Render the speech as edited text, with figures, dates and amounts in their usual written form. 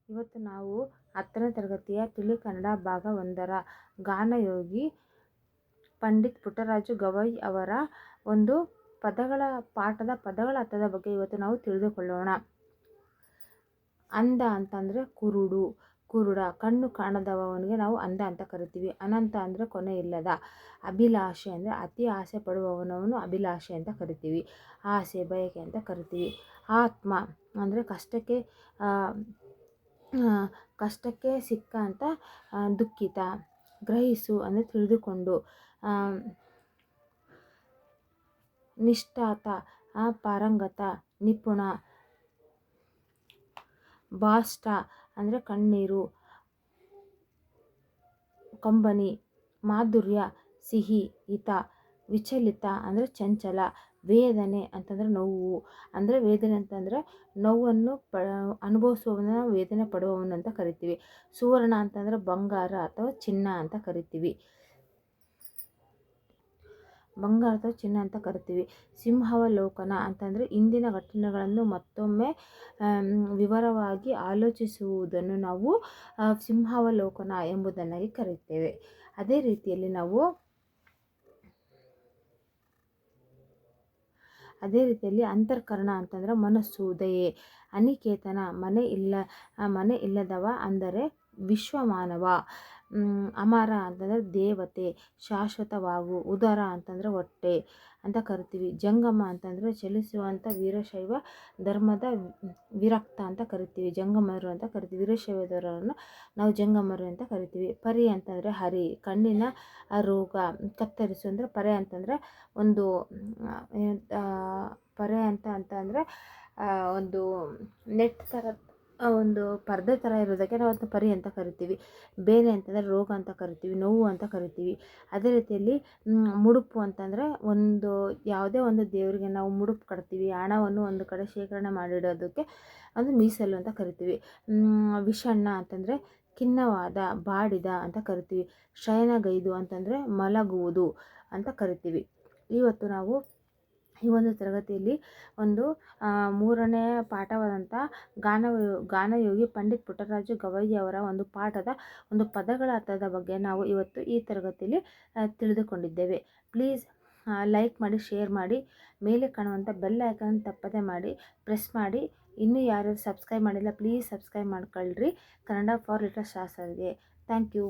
ಇವತ್ತು ನಾವು 10ನೇ ತರಗತಿಯ ತುಳು ಕನ್ನಡ ಭಾಗ 1ರ ಗಾನಯೋಗಿ ಪಂಡಿತ್ ಪುಟ್ಟರಾಜು ಗವಾಯಿ ಅವರ ಒಂದು ಪಾಠದ ಪದಗಳ ಅರ್ಥದ ಬಗ್ಗೆ ಇವತ್ತು ನಾವು ತಿಳಿದುಕೊಳ್ಳೋಣ. ಅಂಧ ಅಂತಂದರೆ ಕುರುಡ, ಕಣ್ಣು ಕಾಣದವನಿಗೆ ನಾವು ಅಂಧ ಅಂತ ಕರಿತೀವಿ. ಅನಂತ ಅಂದರೆ ಕೊನೆ ಇಲ್ಲದ. ಅಭಿಲಾಷೆ ಅಂದರೆ ಅತಿ ಆಸೆ ಪಡುವವನವನು ಅಭಿಲಾಷೆ ಅಂತ ಕರಿತೀವಿ. ಆಸೆ, ಬಯಕೆ ಅಂತ ಕರಿತೀವಿ. ಆತ್ಮ ಅಂದರೆ ಕಷ್ಟಕ್ಕೆ ಸಿಕ್ಕ ಅಂತ ದುಃಖಿತ. ಗ್ರಹಿಸು ಅಂದರೆ ತಿಳಿದುಕೊಂಡು. ನಿಷ್ಠಾತ ಪಾರಂಗತ, ನಿಪುಣ. ಬಾಷ್ಟ ಅಂದರೆ ಕಣ್ಣೀರು, ಕಂಬನಿ. ಮಾಧುರ್ಯ ಸಿಹಿ, ಹಿತ. ವಿಚಲಿತ ಅಂದರೆ ಚಂಚಲ. ವೇದನೆ ಅಂತಂದರೆ ನೋವು ಅಂದರೆ ವೇದನೆ ಅಂತಂದರೆ ನೋವನ್ನು ಅನುಭವಿಸುವವನ್ನ ವೇದನೆ ಪಡುವವನು ಅಂತ ಕರಿತೀವಿ. ಸುವರ್ಣ ಅಂತಂದರೆ ಬಂಗಾರ ಅಥವಾ ಚಿನ್ನ ಅಂತ ಕರಿತೀವಿ. ಸಿಂಹಾವಲೋಕನ ಅಂತಂದರೆ ಇಂದಿನ ಘಟನೆಗಳನ್ನು ಮತ್ತೊಮ್ಮೆ ವಿವರವಾಗಿ ಆಲೋಚಿಸುವುದನ್ನು ನಾವು ಸಿಂಹಾವಲೋಕನ ಎಂಬುದನ್ನಾಗಿ ಕರೆಯುತ್ತೇವೆ. ಅದೇ ರೀತಿಯಲ್ಲಿ ಅಂತಃಕರಣ ಅಂತಂದರೆ ಮನಸ್ಸು, ದಯೆ. ಅನಿಕೇತನ ಮನೆ ಇಲ್ಲದವ ಅಂದರೆ ವಿಶ್ವಮಾನವ. ಅಮರ ಅಂತಂದರೆ ದೇವತೆ, ಶಾಶ್ವತವಾಗು. ಉದರ ಅಂತಂದರೆ ಹೊಟ್ಟೆ ಅಂತ ಕರಿತೀವಿ. ಜಂಗಮ ಅಂತಂದರೆ ಚಲಿಸುವಂಥ ವೀರಶೈವ ಧರ್ಮದ ವಿರಕ್ತ ಅಂತ ಕರಿತೀವಿ. ಜಂಗಮರು ಅಂತ ಕರಿತೀವಿ. ವೀರಶೈವದವರನ್ನು ನಾವು ಜಂಗಮರು ಅಂತ ಕರಿತೀವಿ. ಪರಿ ಅಂತಂದರೆ ಹರಿ, ಕಣ್ಣಿನ ರೋಗ. ಕತ್ತರಿಸು ಅಂದರೆ ಪರೆ ಅಂತಂದರೆ ಒಂದು ಪರೆ ಅಂತಂದರೆ ಒಂದು ನೆಟ್ ಥರ ಒಂದು ಪರ್ದೆ ಥರ ಇರೋದಕ್ಕೆ ನಾವು ಅದನ್ನ ಪರಿ ಅಂತ ಕರಿತೀವಿ. ಬೇನೆ ಅಂತಂದರೆ ರೋಗ ಅಂತ ಕರಿತೀವಿ, ನೋವು ಅಂತ ಕರಿತೀವಿ. ಅದೇ ರೀತಿಯಲ್ಲಿ ಮುಡುಪು ಅಂತಂದರೆ ಯಾವುದೇ ಒಂದು ದೇವರಿಗೆ ನಾವು ಮುಡುಪು ಕಟ್ತೀವಿ, ಹಣವನ್ನು ಒಂದು ಕಡೆ ಶೇಖರಣೆ ಮಾಡಿಡೋದಕ್ಕೆ ಅದು ಮೀಸಲು ಅಂತ ಕರಿತೀವಿ. ವಿಷಣ್ಣ ಅಂತಂದರೆ ಖಿನ್ನವಾದ, ಬಾಡಿದ ಅಂತ ಕರಿತೀವಿ. ಶಯನಗೈದು ಅಂತಂದರೆ ಮಲಗುವುದು ಅಂತ ಕರಿತೀವಿ. ಇವತ್ತು ನಾವು ಈ ಒಂದು ತರಗತಿಯಲ್ಲಿ 3ನೇ ಪಾಠವಾದಂಥ ಗಾನಯೋಗಿ ಪಂಡಿತ್ ಪುಟ್ಟರಾಜು ಗವಾಯಿ ಅವರ ಒಂದು ಪಾಠದ ಪದಗಳ ಅರ್ಥದ ಬಗ್ಗೆ ನಾವು ಇವತ್ತು ಈ ತರಗತಿಯಲ್ಲಿ ತಿಳಿದುಕೊಂಡಿದ್ದೇವೆ. ಪ್ಲೀಸ್ ಲೈಕ್ ಮಾಡಿ, ಶೇರ್ ಮಾಡಿ, ಮೇಲೆ ಕಾಣುವಂಥ ಬೆಲ್ ಐಕಾನ್ ತಪ್ಪದೆ ಪ್ರೆಸ್ ಮಾಡಿ. ಇನ್ನೂ ಯಾರು ಸಬ್ಸ್ಕ್ರೈಬ್ ಮಾಡಿಲ್ಲ ಪ್ಲೀಸ್ ಸಬ್ಸ್ಕ್ರೈಬ್ ಮಾಡ್ಕೊಳ್ರಿ. ಕನ್ನಡ ಫಾರ್ ಲಿಟಲ್ ಸ್ಟಾರ್ಸ್ಗೆ ಥ್ಯಾಂಕ್ ಯು.